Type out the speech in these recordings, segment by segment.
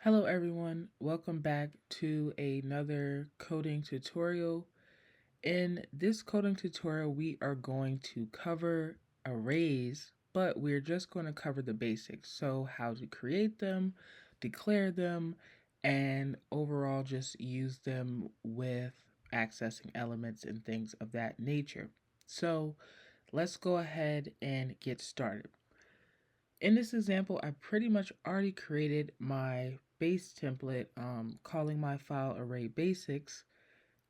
Hello everyone, welcome back to another coding tutorial. In this coding tutorial, we are going to cover arrays, but we're just going to cover the basics. So how to create them, declare them, and overall just use them with accessing elements and things of that nature. So let's go ahead and get started. In this example, I pretty much already created my base template, calling my file array basics,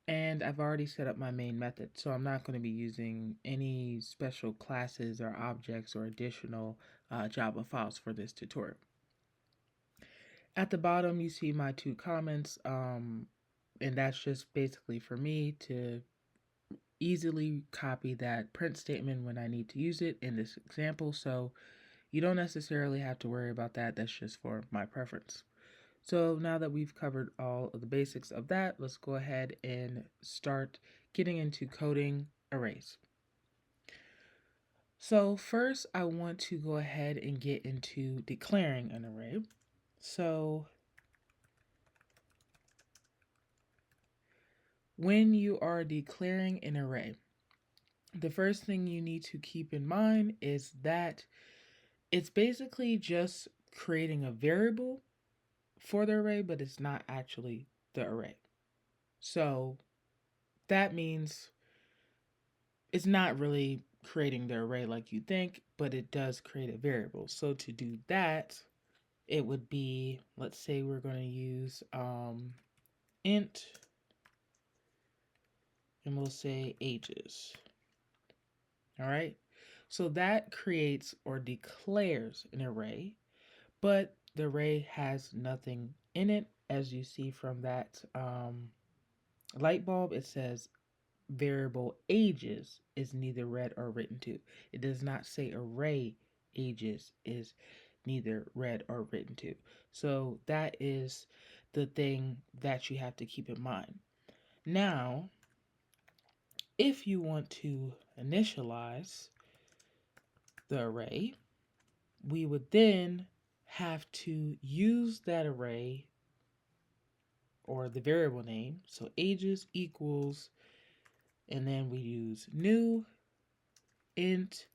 and I've already set up my main method. So I'm not going to be using any special classes or objects or additional Java files for this tutorial. At the bottom, you see my two comments, and that's just basically for me to easily copy that print statement when I need to use it in this example. So you don't necessarily have to worry about that. That's just for my preference. So now that we've covered all of the basics of that, let's go ahead and start getting into coding arrays. So first I want to go ahead and get into declaring an array. So when you are declaring an array, the first thing you need to keep in mind is that it's basically just creating a variable for the array, but it's not actually the array. So that means it's not really creating the array like you think, but it does create a variable. So to do that, it would be, let's say we're going to use int, and we'll say ages. All right. So that creates or declares an array, but the array has nothing in it. As you see from that light bulb, it says variable ages is neither read or written to. It does not say array ages is neither read or written to. So that is the thing that you have to keep in mind. Now, if you want to initialize the array, we would then have to use that array or the variable name. So ages equals, and then we use new int,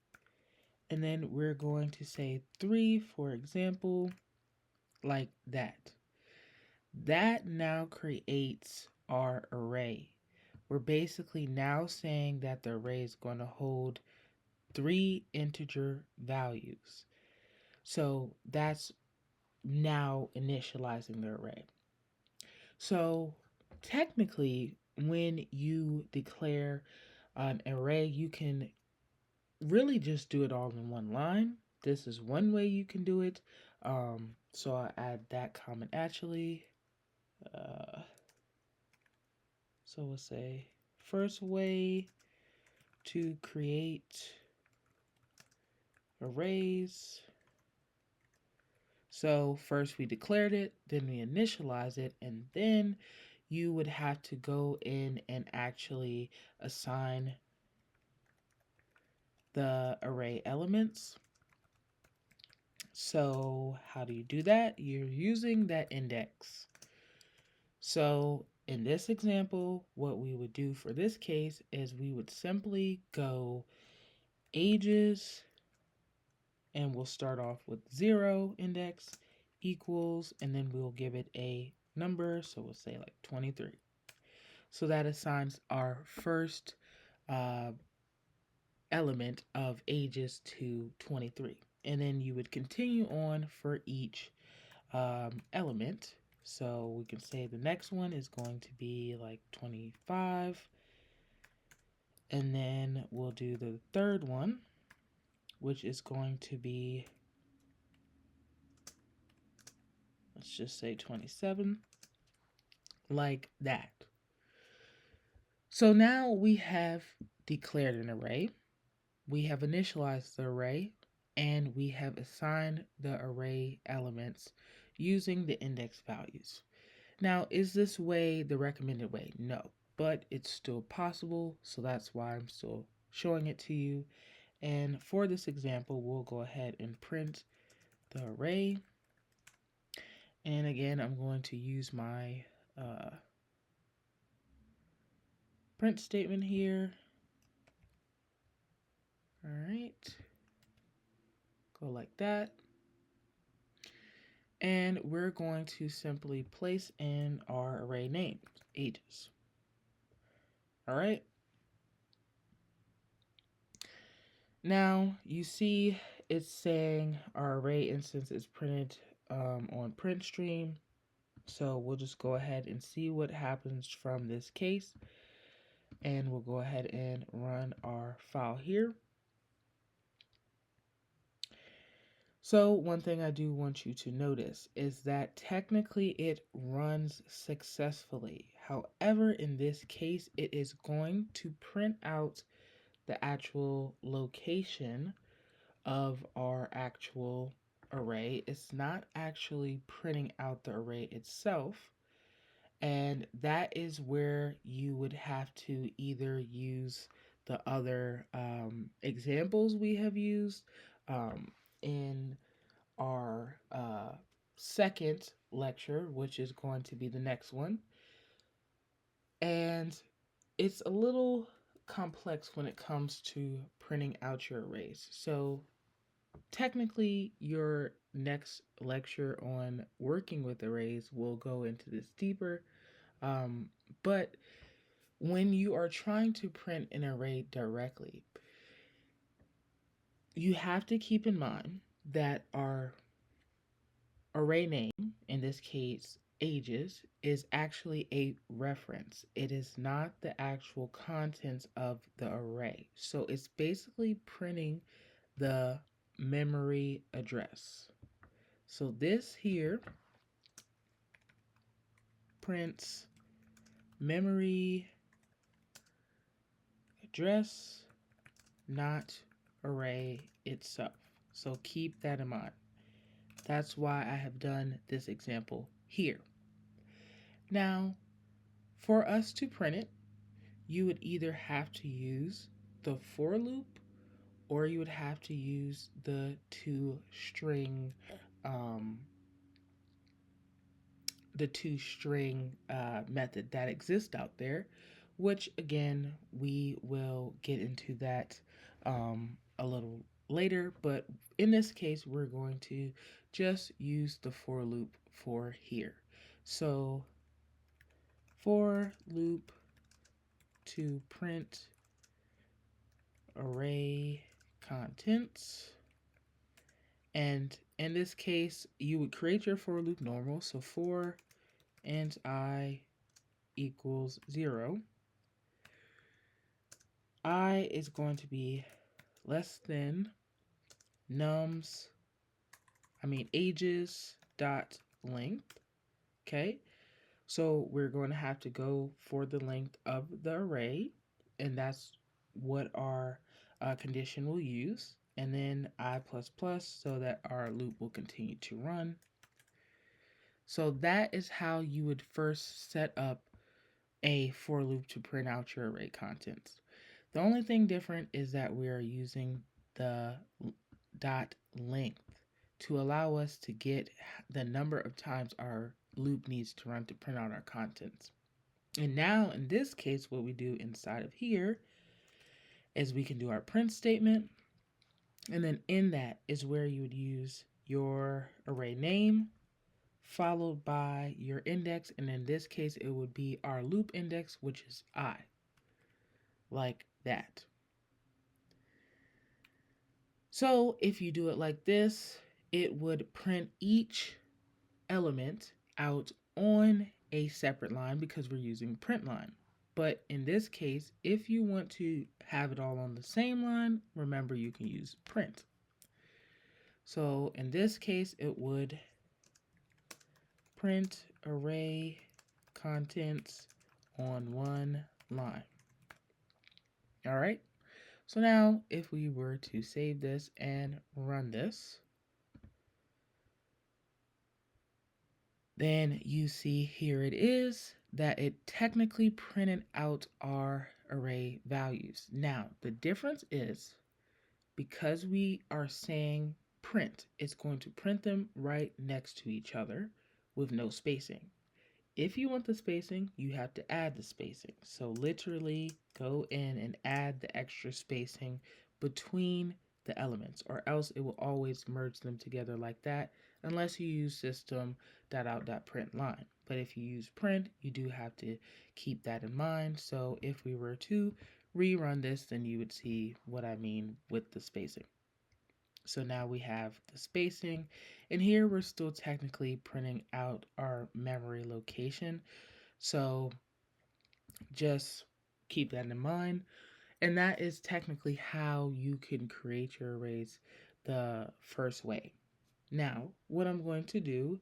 and then we're going to say 3, for example, like that. That now creates our array. We're basically now saying that the array is going to hold 3 integer values. So that's now initializing the array. So technically, when you declare an array, you can really just do it all in one line. This is one way you can do it. So I add that comment actually. So we'll say first way to create arrays. So first we declared it, then we initialize it, and then you would have to go in and actually assign the array elements. So how do you do that? You're using that index. So in this example, what we would do for this case is we would simply go ages, and we'll start off with 0 index equals, and then we'll give it a number. So we'll say like 23. So that assigns our first element of ages to 23. And then you would continue on for each element. So we can say the next one is going to be like 25. And then we'll do the third one, which is going to be, let's just say 27, like that. So now we have declared an array, we have initialized the array, and we have assigned the array elements using the index values. Now, is this way the recommended way? No, but it's still possible, so that's why I'm still showing it to you. And for this example, we'll go ahead and print the array. And again, I'm going to use my print statement here. All right, go like that. And we're going to simply place in our array names, ages. All right. Now you see it's saying our array instance is printed on print stream. So we'll just go ahead and see what happens from this case. And we'll go ahead and run our file here. So one thing I do want you to notice is that technically it runs successfully. However, in this case, it is going to print out the actual location of our actual array. It's not actually printing out the array itself. And that is where you would have to either use the other examples we have used in our second lecture, which is going to be the next one. And it's a little complex when it comes to printing out your arrays. So technically, your next lecture on working with arrays will go into this deeper. But when you are trying to print an array directly, you have to keep in mind that our array name, in this case ages, is actually a reference. It is not the actual contents of the array. So it's basically printing the memory address. So this here prints memory address, not array itself. So keep that in mind. That's why I have done this example here. Now, for us to print it, you would either have to use the for loop or you would have to use the toString method that exists out there, which again, we will get into that a little later. But in this case, we're going to just use the for loop for here. So for loop to print array contents. And in this case, you would create your for loop normal. So for int I equals 0, I is going to be less than ages dot length. Okay, so we're going to have to go for the length of the array, and that's what our condition will use. And then I++ so that our loop will continue to run. So that is how you would first set up a for loop to print out your array contents. The only thing different is that we are using the dot length to allow us to get the number of times our loop needs to run to print out our contents. And now in this case, what we do inside of here is we can do our print statement. And then in that is where you would use your array name followed by your index. And in this case, it would be our loop index, which is I, like that. So if you do it like this, it would print each element out on a separate line because we're using print line. But in this case, if you want to have it all on the same line, remember you can use print. So in this case, it would print array contents on one line. All right. So now if we were to save this and run this, then you see here it is that it technically printed out our array values. Now, the difference is because we are saying print, it's going to print them right next to each other, with no spacing. If you want the spacing, you have to add the spacing. So literally go in and add the extra spacing between the elements, or else it will always merge them together like that unless you use system.out.println. But if you use print, you do have to keep that in mind. So if we were to rerun this, then you would see what I mean with the spacing. So now we have the spacing, and here we're still technically printing out our memory location. So just keep that in mind. And that is technically how you can create your arrays the first way. Now, what I'm going to do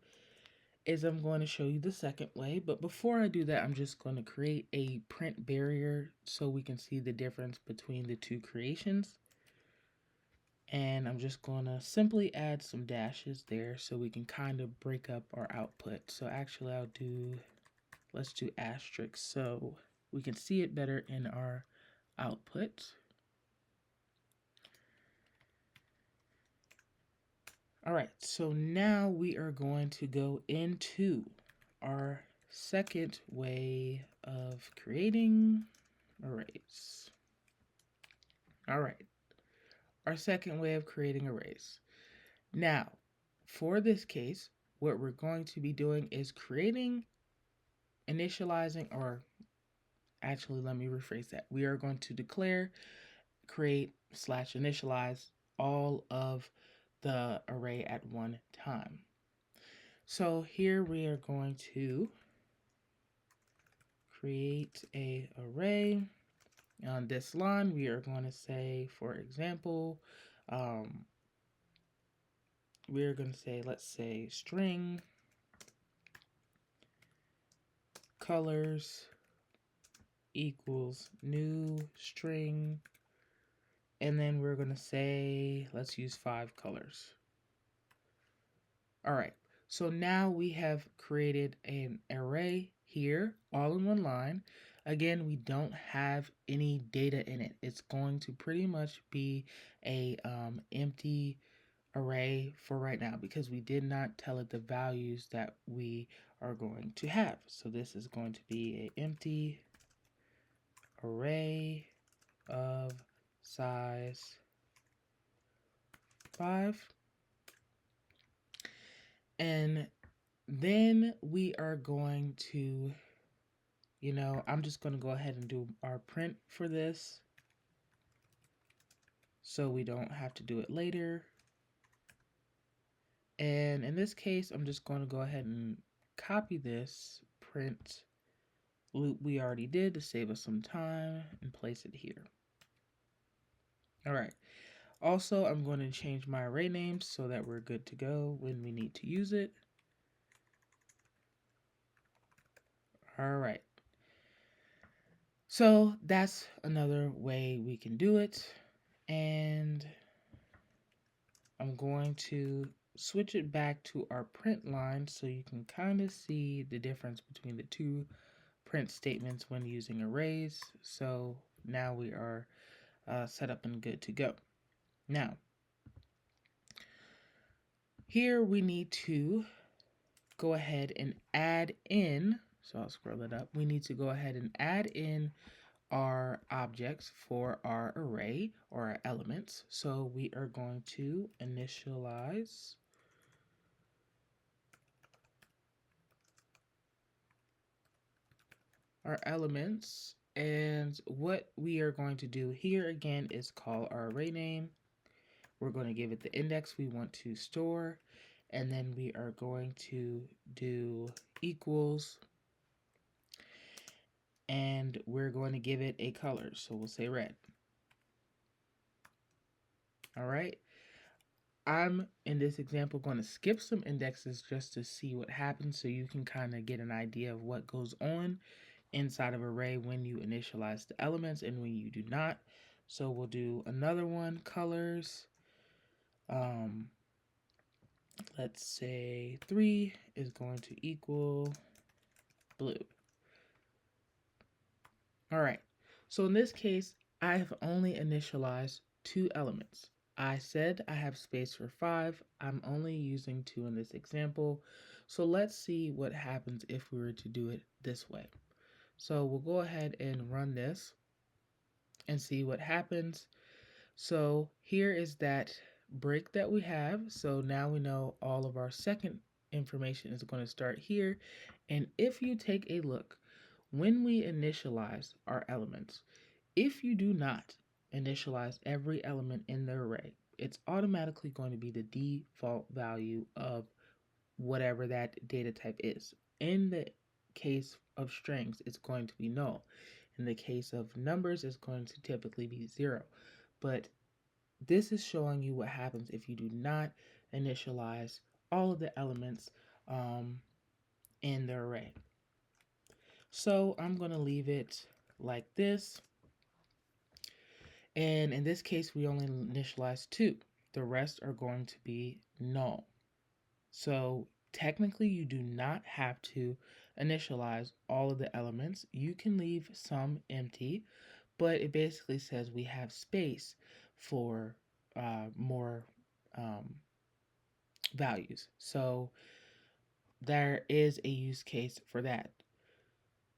is I'm going to show you the second way. But before I do that, I'm just going to create a print barrier so we can see the difference between the two creations. And I'm just going to simply add some dashes there so we can kind of break up our output. So actually let's do asterisks so we can see it better in our output. All right, so now we are going to go into our second way of creating arrays. All right, our second way of creating arrays. Now, for this case, what we're going to be doing is initializing, or actually, let me rephrase that. We are going to declare, create, / initialize all of the array at one time. So here we are going to create a array. On this line, we are going to say, for example, we're going to say, let's say string colors equals new string, and then we're going to say, let's use 5 colors. All right, so now we have created an array here all in one line. Again, we don't have any data in it. It's going to pretty much be a empty array for right now because we did not tell it the values that we are going to have. So this is going to be an empty array of size 5. And then we are going to, I'm just going to go ahead and do our print for this so we don't have to do it later. And in this case, I'm just going to go ahead and copy this print loop we already did to save us some time and place it here. All right. Also, I'm going to change my array name so that we're good to go when we need to use it. All right. So that's another way we can do it. And I'm going to switch it back to our print line so you can kind of see the difference between the two print statements when using arrays. So now we are set up and good to go. Now, here we need to go ahead and add in, so I'll scroll it up. We need to go ahead and add in our objects for our array or our elements. So we are going to initialize our elements, and what we are going to do here again is call our array name. We're going to give it the index we want to store, and then we are going to do equals, and we're going to give it a color, so we'll say red. All right, I'm in this example going to skip some indexes just to see what happens so you can kind of get an idea of what goes on inside of an array when you initialize the elements and when you do not. So we'll do another one, colors. Let's say 3 is going to equal blue. All right, so in this case, I've only initialized 2 elements. I said I have space for 5. I'm only using 2 in this example. So let's see what happens if we were to do it this way. So we'll go ahead and run this and see what happens. So here is that break that we have. So now we know all of our second information is going to start here. And if you take a look, when we initialize our elements, if you do not initialize every element in the array, it's automatically going to be the default value of whatever that data type is. In the case of strings, it's going to be null. In the case of numbers, it's going to typically be 0. But this is showing you what happens if you do not initialize all of the elements in the array. So I'm going to leave it like this. And in this case, we only initialize 2. The rest are going to be null. So technically, you do not have to initialize all of the elements. You can leave some empty, but it basically says we have space for more values. So there is a use case for that.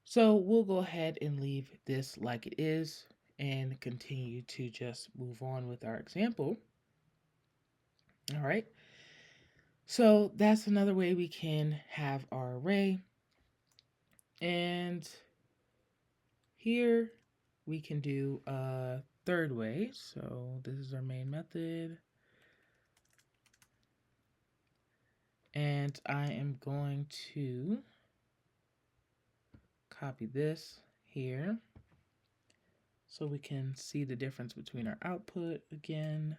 So we'll go ahead and leave this like it is and continue to just move on with our example. All right. So that's another way we can have our array. And here we can do a third way. So this is our main method. And I am going to copy this here so we can see the difference between our output again.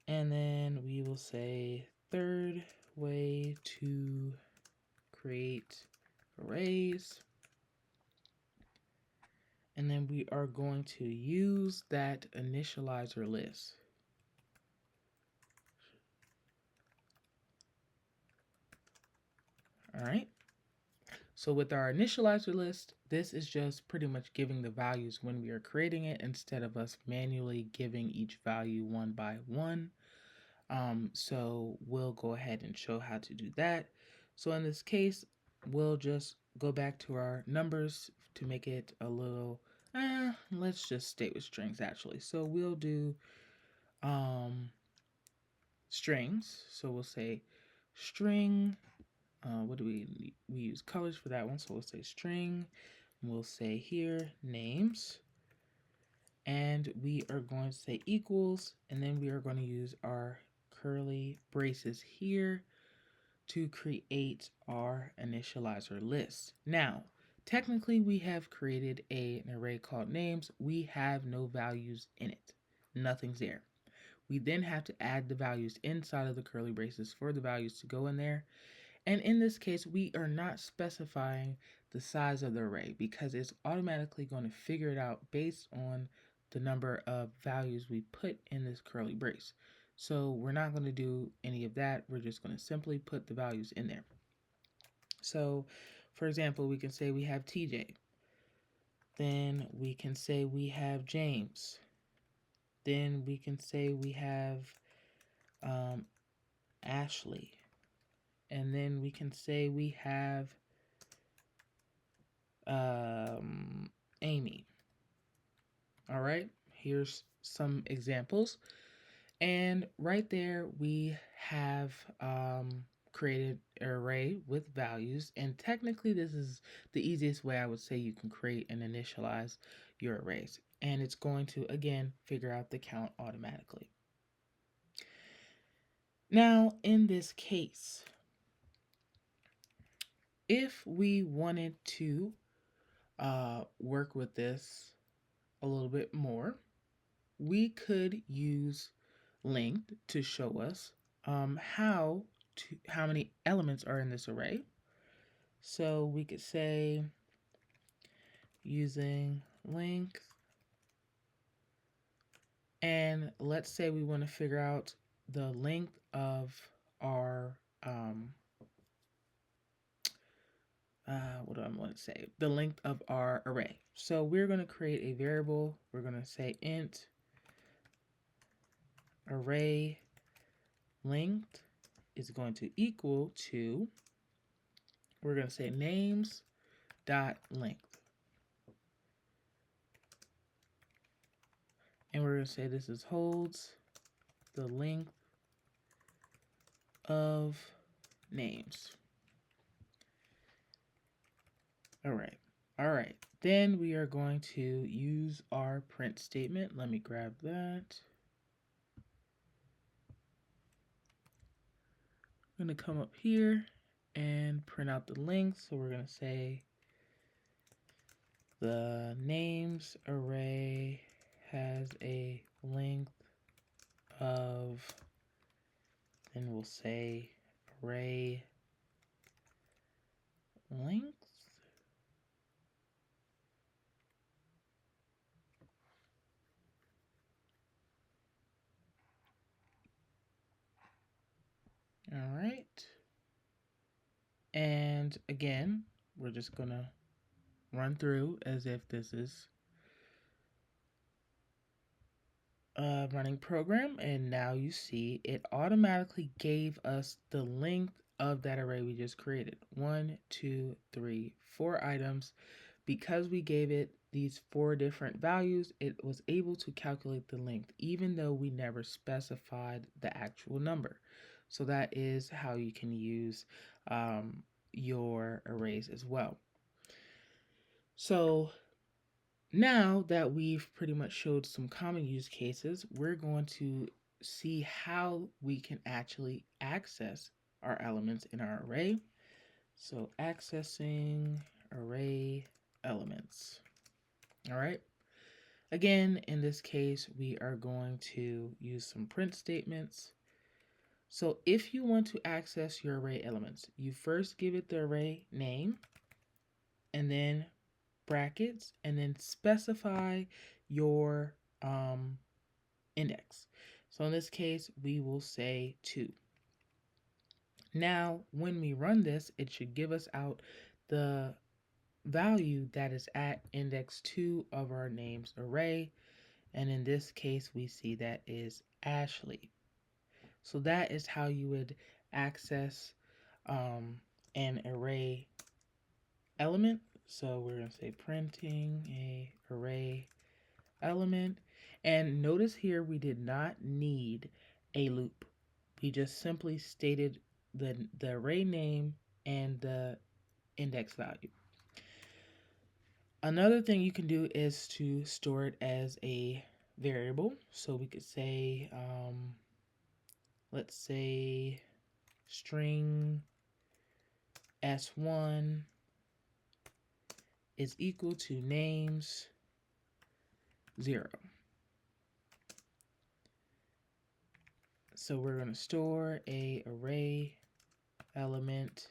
And then we will say third way to create arrays. And then we are going to use that initializer list. All right. So with our initializer list, this is just pretty much giving the values when we are creating it instead of us manually giving each value one by one. So we'll go ahead and show how to do that. So in this case, we'll just go back to our numbers to make it a little, let's just stay with strings actually. So we'll do strings. So we'll say string, what do we use colors for that one. So we'll say string, we'll say here names, and we are going to say equals, and then we are going to use our curly braces here to create our initializer list. Now, technically we have created an array called names. We have no values in it. Nothing's there. We then have to add the values inside of the curly braces for the values to go in there. And in this case, we are not specifying the size of the array because it's automatically going to figure it out based on the number of values we put in this curly brace. So we're not going to do any of that. We're just going to simply put the values in there. So for example, we can say we have TJ. Then we can say we have James. Then we can say we have Ashley. And then we can say we have Amy. All right, here's some examples. And right there, we have created an array with values. And technically, this is the easiest way I would say you can create and initialize your arrays. And it's going to, again, figure out the count automatically. Now, in this case, if we wanted to work with this a little bit more, we could use length to show us how many elements are in this array. So we could say using length, and let's say we want to figure out the length of our what do I want to say? The length of our array. So we're going to create a variable. We're going to say int array length is going to equal to, we're going to say names dot length. And we're going to say this is holds the length of names. All right. All right. Then we are going to use our print statement. Let me grab that. I'm going to come up here and print out the length. So we're going to say the names array has a length of, and we'll say array length. All right. And again, we're just going to run through as if this is a running program. And now you see it automatically gave us the length of that array we just created. 1, 2, 3, 4 items. Because we gave it these 4 different values, it was able to calculate the length, even though we never specified the actual number. So that is how you can use your arrays as well. So now that we've pretty much showed some common use cases, we're going to see how we can actually access our elements in our array. So accessing array elements. All right. Again, in this case, we are going to use some print statements. So if you want to access your array elements, you first give it the array name, and then brackets, and then specify your index. So in this case, we will say 2. Now, when we run this, it should give us out the value that is at index 2 of our names array. And in this case, we see that is Ashley. So that is how you would access an array element. So we're going to say printing a array element. And notice here we did not need a loop. We just simply stated the array name and the index value. Another thing you can do is to store it as a variable. So we could say, let's say string s1 is equal to names 0. So we're going to store a array element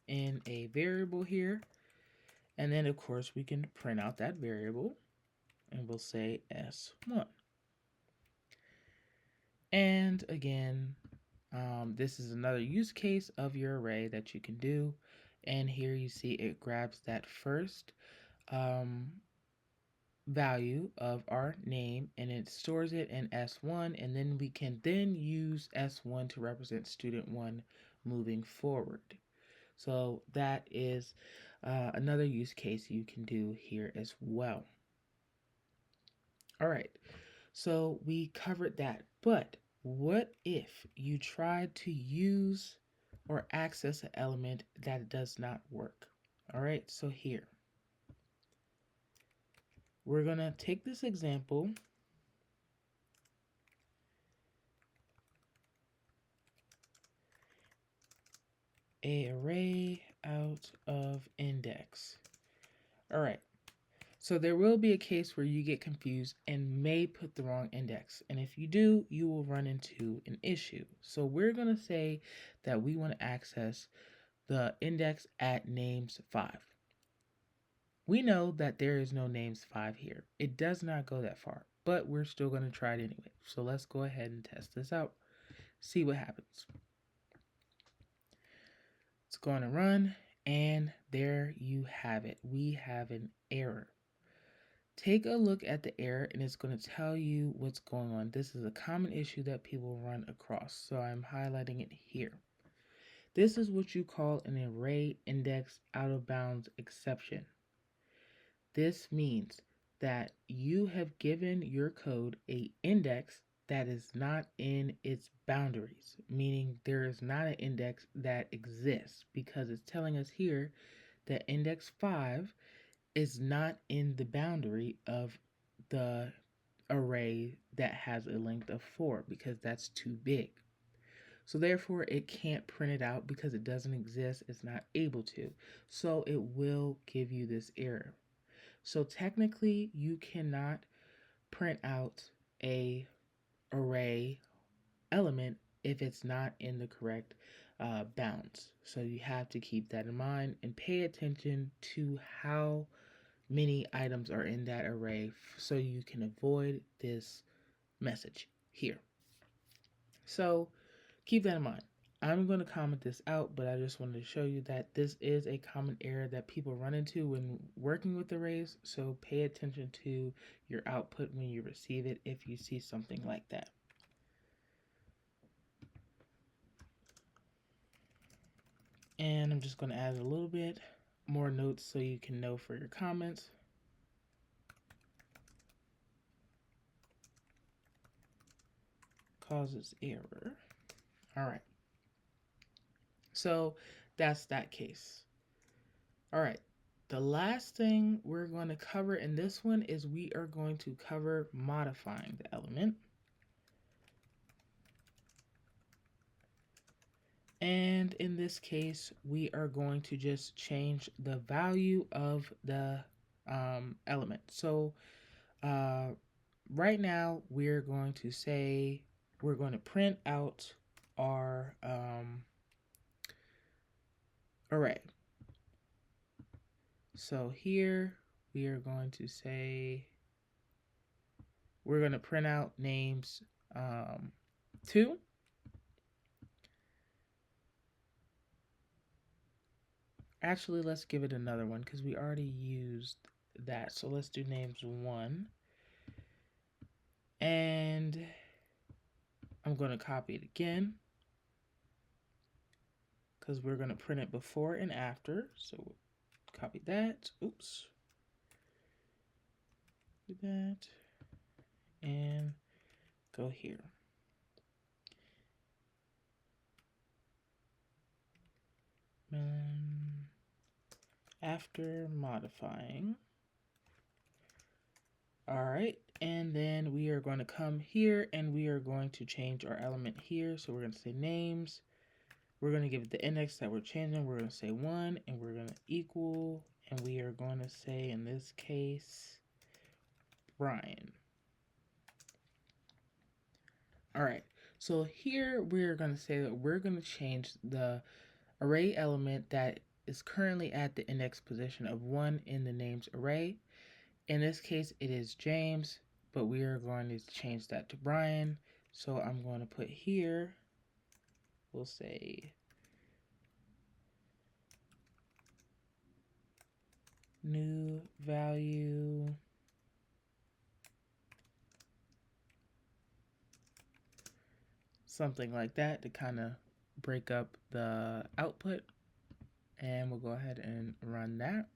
in a variable here. And then of course we can print out that variable and we'll say s1. And again, this is another use case of your array that you can do. And here you see it grabs that first value of our name and it stores it in S1, and then we can then use S1 to represent student 1 moving forward. So that is another use case you can do here as well. All right, so we covered that, but what if you tried to use or access an element that does not work? All right, so here, we're going to take this example a array out of index. All right, so there will be a case where you get confused and may put the wrong index. And if you do, you will run into an issue. So we're going to say that we want to access the index at names 5. We know that there is no names 5 here. It does not go that far, but we're still going to try it anyway. So let's go ahead and test this out. See what happens. It's going to run, and there you have it. We have an error. take a look at the error and it's going to tell you what's going on. This is a common issue that people run across, so I'm highlighting it here. This is what you call an array index out of bounds exception. This means that you have given your code a index that is not in its boundaries, meaning there is not an index that exists, because it's telling us here that index 5 is not in the boundary of the array that has a length of 4, because that's too big. So therefore it can't print it out because it doesn't exist. It's not able to. So it will give you this error. So technically you cannot print out a array element if it's not in the correct bounds. So you have to keep that in mind and pay attention to how many items are in that array so you can avoid this message here. So keep that in mind. I'm going to comment this out, but I just wanted to show you that this is a common error that people run into when working with arrays. So pay attention to your output when you receive it if you see something like that. And I'm just going to add a little bit more notes so you can know for your comments. Causes error. All right. So that's that case. All right. The last thing we're going to cover in this one is we are going to cover modifying the element. And in this case, we are going to just change the value of the element. So right now, we're going to say we're going to print out our array. So here we are going to say we're going to print out names 2. Actually, let's give it another one because we already used that. So let's do names 1. And I'm going to copy it again because we're going to print it before and after. So copy that. Oops. Do that. And go here. After modifying. All right, and then we are going to come here and we are going to change our element here. So we're going to say names. We're going to give it the index that we're changing. We're going to say 1 and we're going to equal, and we are going to say in this case, Brian. All right, so here we're going to say that we're going to change the array element that is currently at the index position of 1 in the names array. In this case, it is James, but we are going to change that to Brian. So I'm going to put here, we'll say new value something like that to kind of break up the output. And we'll go ahead and run that.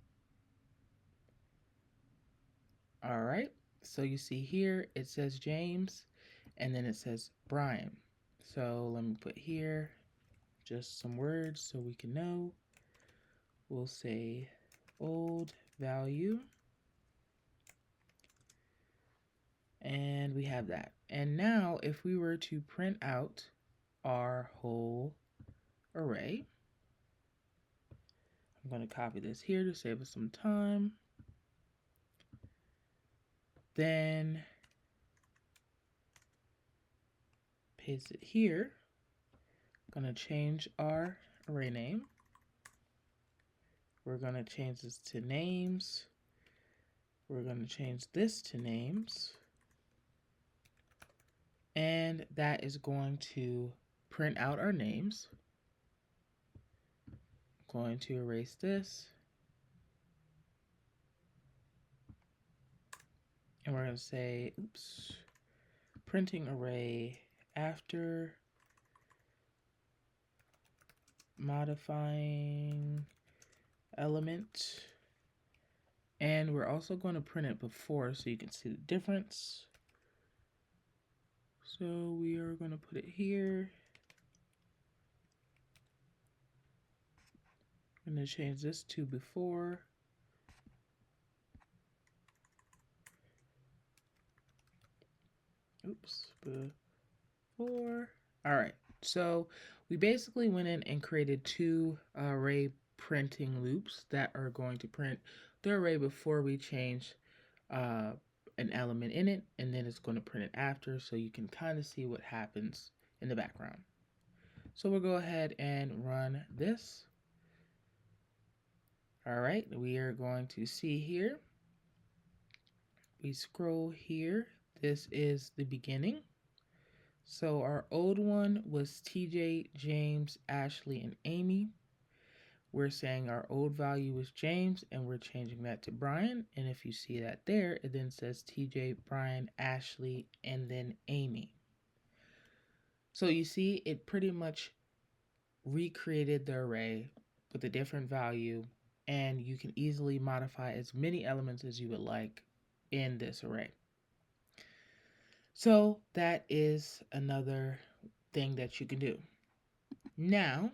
All right, so you see here it says James and then it says Brian. So let me put here just some words so we can know. We'll say old value, and we have that. And now if we were to print out our whole array, I'm going to copy this here to save us some time. Then paste it here. I'm going to change our array name. We're going to change this to names. We're going to change this to names. And that is going to print out our names. I'm going to erase this. And we're going to say, oops, printing array after modifying element. And we're also going to print it before so you can see the difference. So we are going to put it here. I'm going to change this to before. Oops, before. All right, so we basically went in and created two array printing loops that are going to print the array before we change an element in it, and then it's going to print it after, so you can kind of see what happens in the background. So we'll go ahead and run this. All right, we are going to see here. We scroll here. This is the beginning. So our old one was TJ, James, Ashley, and Amy. We're saying our old value was James, and we're changing that to Brian. And if you see that there, it then says TJ, Brian, Ashley, and then Amy. So you see, it pretty much recreated the array with a different value, and you can easily modify as many elements as you would like in this array. So that is another thing that you can do. Now,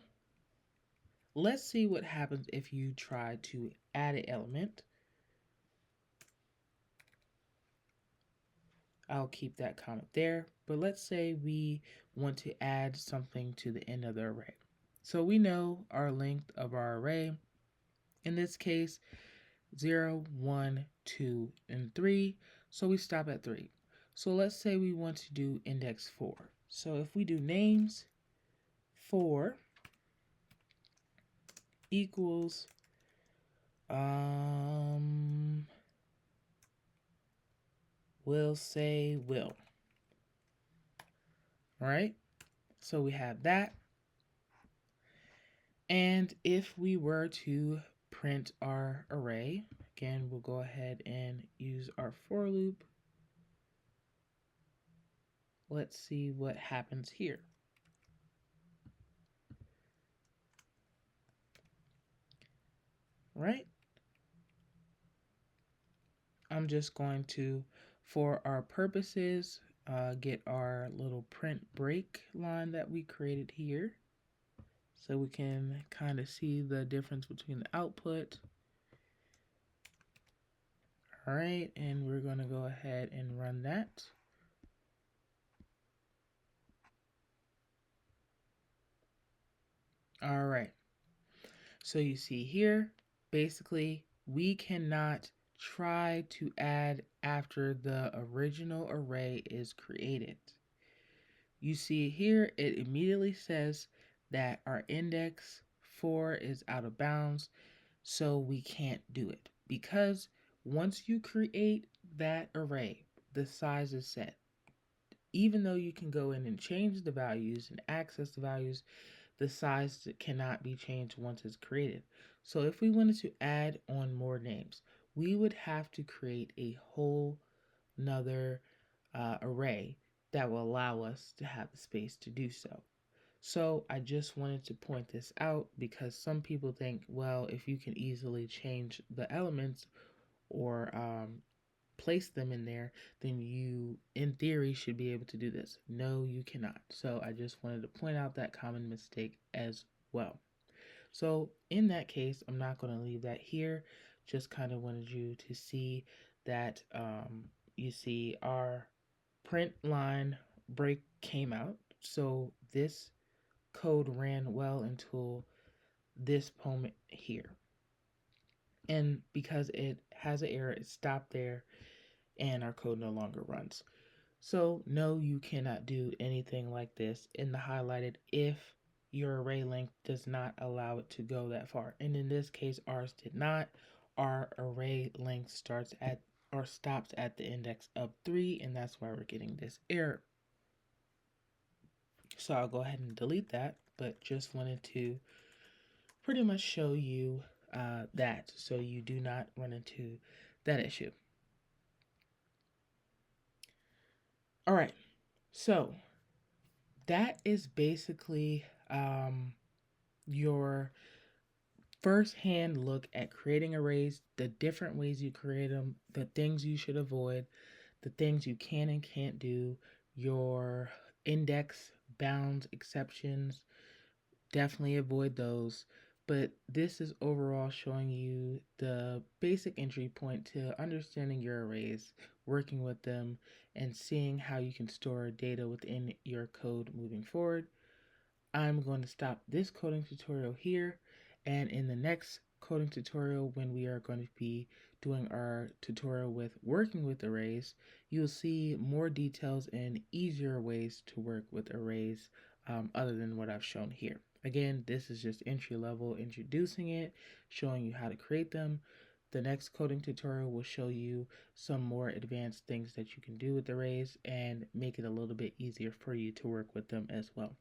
let's see what happens if you try to add an element. I'll keep that comment there, but let's say we want to add something to the end of the array. So we know our length of our array, in this case, 0, 1, 2, and 3. So we stop at 3. So let's say we want to do index 4. So if we do names 4 equals we'll say will. All right, so we have that. And if we were to print our array, again, we'll go ahead and use our for loop. Let's see what happens here. Right? I'm just going to, for our purposes, get our little print break line that we created here, so we can kind of see the difference between the output. All right, and we're going to go ahead and run that. All right, so you see here, basically, we cannot try to add after the original array is created. You see here, it immediately says that our index 4 is out of bounds, so we can't do it. Because once you create that array, the size is set. Even though you can go in and change the values and access the values, the size cannot be changed once it's created. So if we wanted to add on more names, we would have to create a whole nother array that will allow us to have the space to do so. So I just wanted to point this out because some people think, well, if you can easily change the elements or place them in there, then you, in theory, should be able to do this. No, you cannot. So I just wanted to point out that common mistake as well. So in that case, I'm not going to leave that here. Just kind of wanted you to see that you see our print line break came out. So this code ran well until this moment here. And because it has an error, it stopped there and our code no longer runs. So no, you cannot do anything like this in the highlighted if your array length does not allow it to go that far. And in this case, ours did not. Our array length starts at or stops at the index of 3, and that's why we're getting this error. So I'll go ahead and delete that, but just wanted to pretty much show you that so you do not run into that issue. All right. So that is basically your first-hand look at creating arrays, the different ways you create them, the things you should avoid, the things you can and can't do, your index, bounds, exceptions. Definitely avoid those. But this is overall showing you the basic entry point to understanding your arrays, working with them, and seeing how you can store data within your code moving forward. I'm going to stop this coding tutorial here, and in the next coding tutorial, when we are going to be doing our tutorial with working with arrays, you'll see more details and easier ways to work with arrays other than what I've shown here. Again, this is just entry level, introducing it, showing you how to create them. The next coding tutorial will show you some more advanced things that you can do with arrays and make it a little bit easier for you to work with them as well.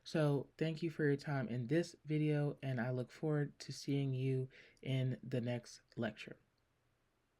So thank you for your time in this video, and I look forward to seeing you in the next lecture.